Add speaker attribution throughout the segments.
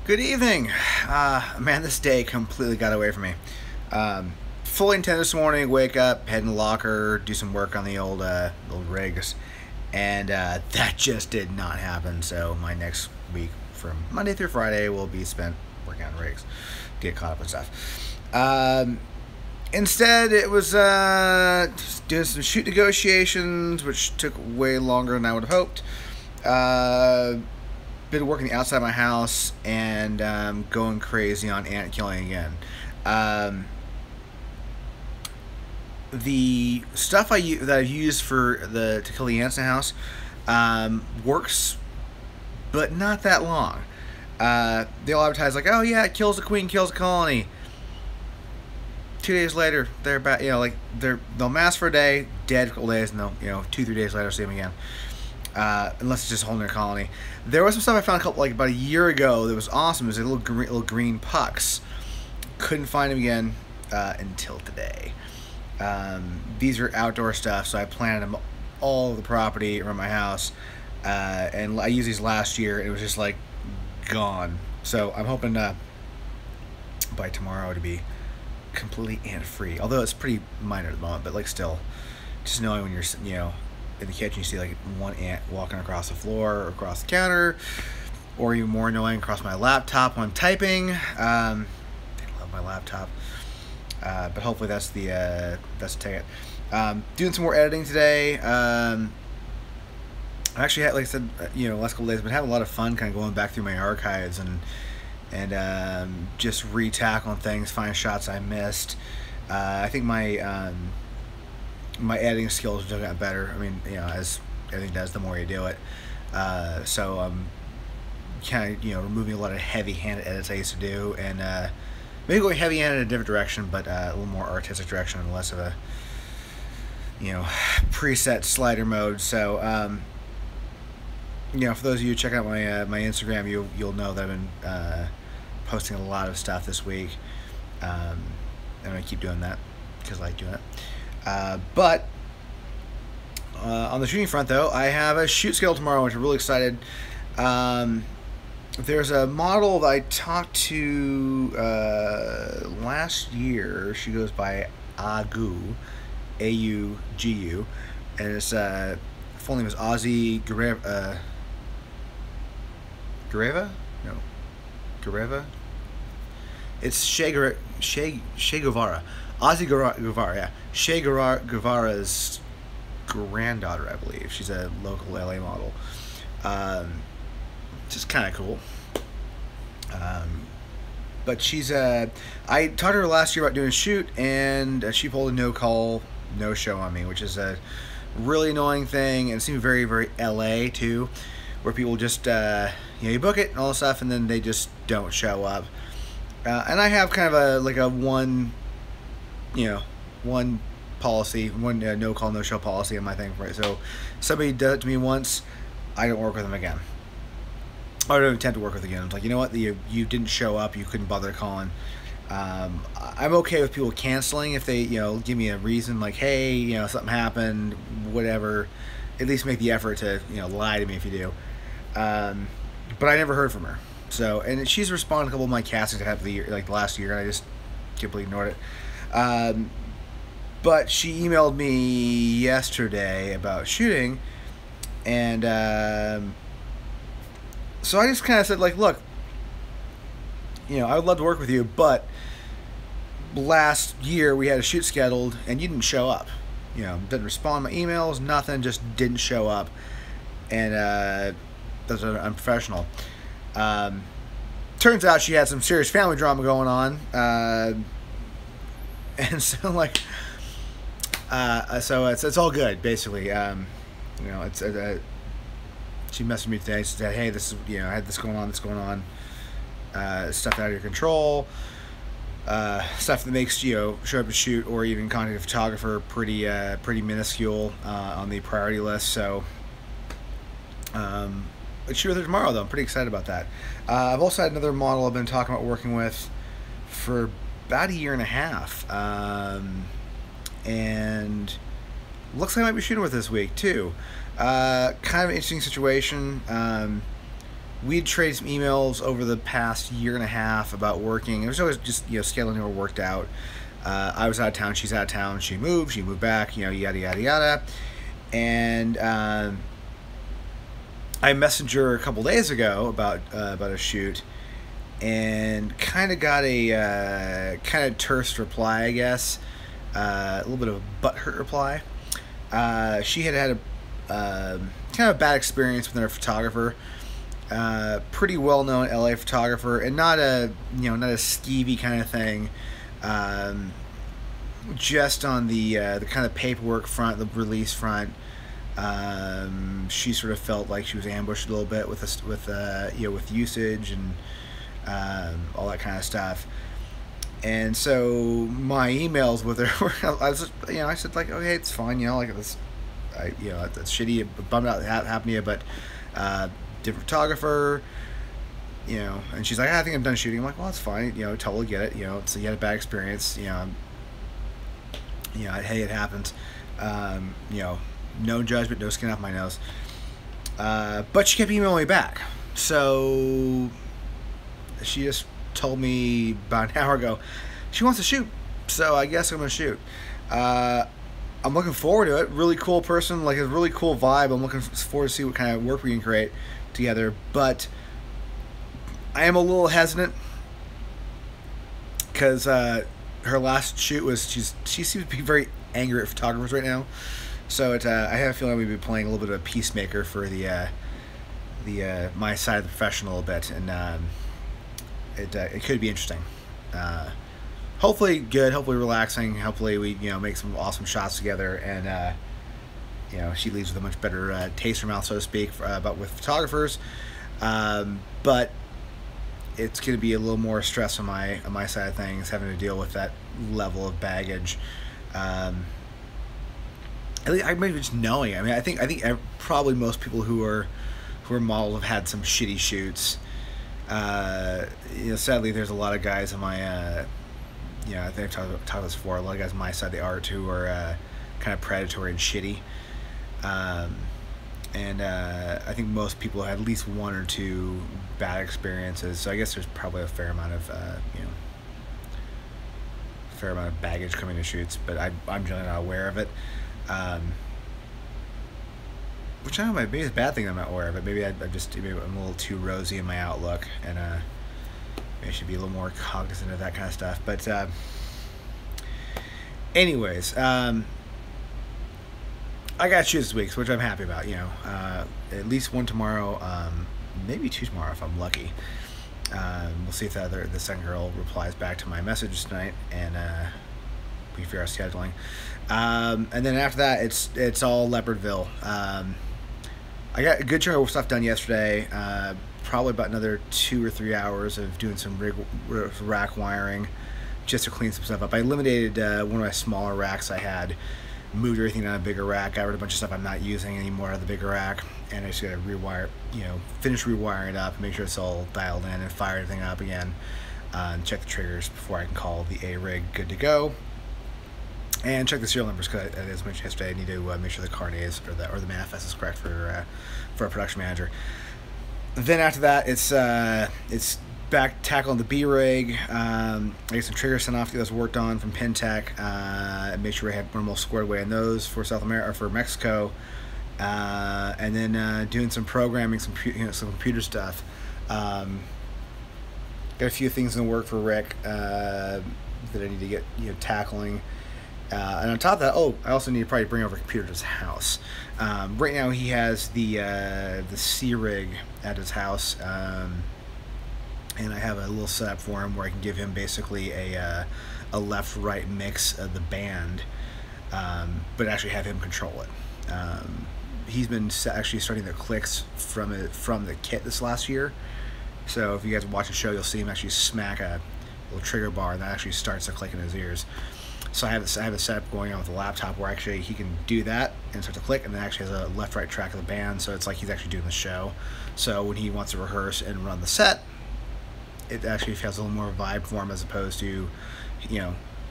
Speaker 1: Good evening. Man, this day completely got away from me. Fully intended this morning, wake up, head in the locker, do some work on the old rigs, and that just did not happen. So my next week, from Monday through Friday, will be spent working on rigs, get caught up and stuff. Instead, it was just doing some shoot negotiations, which took way longer than I would have hoped. Been working outside my house and going crazy on ant killing again. The stuff that I've used to kill the ants in the house works, but not that long. They'll advertise like, "Oh yeah, it kills the queen, kills the colony." 2 days later, they're back. They'll mass for a day, dead a couple days, and they'll 2-3 days later see them again. Unless it's just a whole new colony. There was some stuff I found about a year ago that was awesome. It was little green pucks. Couldn't find them again until today. These are outdoor stuff, so I planted them all over the property around my house. And I used these last year, and it was just like gone. So I'm hoping by tomorrow to be completely ant-free. Although it's pretty minor at the moment, but still, just knowing when you're in the kitchen, you see one ant walking across the floor or across the counter, or even more annoying, across my laptop when I'm typing. I love my laptop, but hopefully that's the ticket. Doing some more editing today. I actually had, like I said, last couple days, I've been having a lot of fun kind of going back through my archives and just re-tackling things, find shots I missed. I think my editing skills have gotten better. I mean, as everything does, the more you do it. So I'm kind of, removing a lot of heavy-handed edits I used to do, and maybe going heavy-handed in a different direction, but a little more artistic direction and less of a, preset slider mode. So, for those of you checking out my Instagram, you'll know that I've been posting a lot of stuff this week. I'm gonna keep doing that because I like doing it. But on the shooting front, though, I have a shoot schedule tomorrow, which I'm really excited. There's a model that I talked to last year. She goes by Agu, A-U-G-U, and its full name is Ozzy Gareva. No, Gareva. It's Shea Guevara. Ozzy Guevara, yeah. Shea Guevara's granddaughter, I believe. She's a local LA model. Just kind of cool. But she's I talked to her last year about doing a shoot, and she pulled a no-call, no-show on me, which is a really annoying thing, and it seems very, very LA, too, where people just, you book it and all this stuff, and then they just don't show up. And I have kind of a one policy, one no call, no show policy on my thing, right? So somebody does it to me once, I don't work with them again. I don't intend to work with again. I'm like, you know what, you didn't show up, you couldn't bother calling. I'm okay with people canceling if they, give me a reason, like, hey, something happened, whatever. At least make the effort to, lie to me if you do. But I never heard from her. So, and she's responded to a couple of my castings I had the last year, and I just completely ignored it. But she emailed me yesterday about shooting, and so I just kind of said, look, I would love to work with you, but last year we had a shoot scheduled, and you didn't show up. Didn't respond to my emails, nothing, just didn't show up, and that's unprofessional. Turns out she had some serious family drama going on, and so so it's all good, basically. She messaged me today. She said, "Hey, this is I had this going on, stuff out of your control, stuff that makes show up to shoot or even contact a photographer pretty minuscule on the priority list." So let's shoot with her tomorrow, though. I'm pretty excited about that. I've also had another model I've been talking about working with for about a year and a half, and looks like I might be shooting with this week too. Kind of an interesting situation. we'd traded some emails over the past year and a half about working. It was always just, scheduling never worked out. I was out of town, she's out of town, she moved back, yada, yada, yada. And I messaged her a couple days ago about a shoot, and kind of got a kind of terse reply, I guess. A little bit of a butthurt reply. She had a kind of a bad experience with another photographer. Pretty well-known LA photographer, and not a skeevy kind of thing. Just on the kind of paperwork front, the release front, she sort of felt like she was ambushed a little bit with usage and all that kind of stuff. And so my emails with her, I said like, okay, it's fine, like this, that's shitty, it bummed out that happened to you, but different photographer, and she's like, I think I'm done shooting. I'm like, well, it's fine, totally get it, so you had a bad experience, hey, it happens, no judgment, no skin off my nose, but she kept emailing me back. So she just told me about an hour ago she wants to shoot, so I guess I'm gonna shoot. I'm looking forward to it. Really cool person, like a really cool vibe. I'm looking forward to see what kind of work we can create together, but I am a little hesitant because her last shoot was, she seems to be very angry at photographers right now, so I have a feeling we'd be playing a little bit of a peacemaker for the my side of the profession a little bit, and it could be interesting. Hopefully good, hopefully relaxing, hopefully we make some awesome shots together, and she leaves with a much better taste in her mouth, so to speak, with photographers. But it's going to be a little more stress on my side of things, having to deal with that level of baggage. At least I maybe just knowing. I mean, I think probably most people who are models have had some shitty shoots. Sadly, there's a lot of guys on my, I think I've talked about this before. A lot of guys on my side of the art who are kind of predatory and shitty. And I think most people had at least one or two bad experiences. So I guess there's probably a fair amount of baggage coming to shoots, but I'm generally not aware of it. Which I don't know, maybe it's a bad thing I'm not aware of it. Maybe I'm a little too rosy in my outlook, and maybe I should be a little more cognizant of that kind of stuff. But anyways, I got shoots this week, which I'm happy about. At least one tomorrow, maybe two tomorrow if I'm lucky. We'll see if the second girl replies back to my message tonight, and we figure out scheduling. And then after that, it's all Leopardville. I got a good chunk of stuff done yesterday. Probably about another 2 or 3 hours of doing some rack wiring just to clean some stuff up. I eliminated one of my smaller racks I had, moved everything on a bigger rack, got rid of a bunch of stuff I'm not using anymore out of the bigger rack, and I just got to rewire, finish rewiring it up, make sure it's all dialed in, and fire everything up again, and check the triggers before I can call the A-rig good to go. And check the serial numbers, because as mentioned yesterday, I need to make sure the card is or the manifest is correct for a production manager. Then after that, it's back tackling the B-rig. I get some triggers sent off to those worked on from Pintech. Make sure I have normal squared away on those for South America or for Mexico, and then doing some programming, some computer stuff. Got a few things in the work for Rick that I need to get tackling. And on top of that, I also need to probably bring over a computer to his house. Right now he has the C-Rig at his house, and I have a little setup for him where I can give him basically a left-right mix of the band, but actually have him control it. He's been actually starting the clicks from the kit this last year. So if you guys watch the show, you'll see him actually smack a little trigger bar, and that actually starts the click in his ears. So I have a setup going on with the laptop where actually he can do that and start to click, and then actually has a left-right track of the band, so it's like he's actually doing the show. So when he wants to rehearse and run the set, it actually has a little more vibe for him, as opposed to,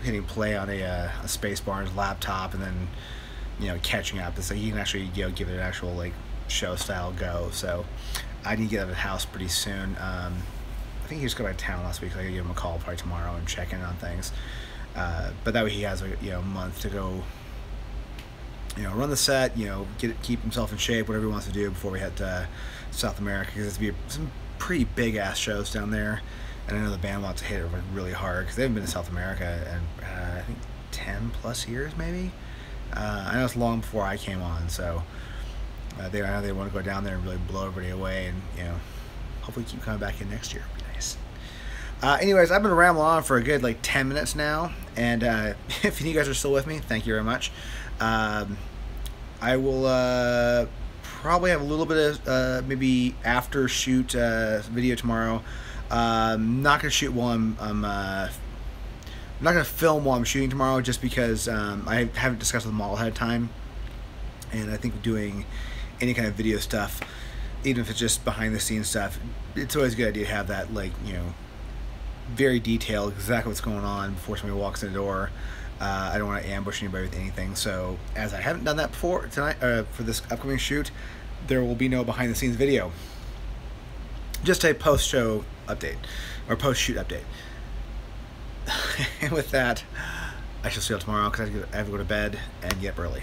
Speaker 1: hitting play on a space bar on his laptop and then, catching up. It's like he can actually, give it an actual show style go. So I need to get out of the house pretty soon. I think he just got out of town last week, so I gotta give him a call probably tomorrow and check in on things. But that way he has a month to go, run the set, keep himself in shape, whatever he wants to do before we head to South America, because it's be some pretty big ass shows down there, and I know the band wants to hit it really hard because they haven't been to South America in I think 10+ years maybe. I know it's long before I came on, so I know they want to go down there and really blow everybody away, and hopefully keep coming back in next year. It'd be nice. Anyways, I've been rambling on for a good 10 minutes now, and if you guys are still with me, thank you very much. I will probably have a little bit of maybe after shoot video tomorrow. Not gonna shoot while I'm not gonna film while I'm shooting tomorrow, just because I haven't discussed with them all ahead of time, and I think doing any kind of video stuff, even if it's just behind the scenes stuff, it's always a good idea to have that very detailed, exactly what's going on before somebody walks in the door. I don't want to ambush anybody with anything, so as I haven't done that before tonight for this upcoming shoot, there will be no behind the scenes video, just a post-show update or post-shoot update. And with that, I shall see you all tomorrow because I have to go to bed and get up early.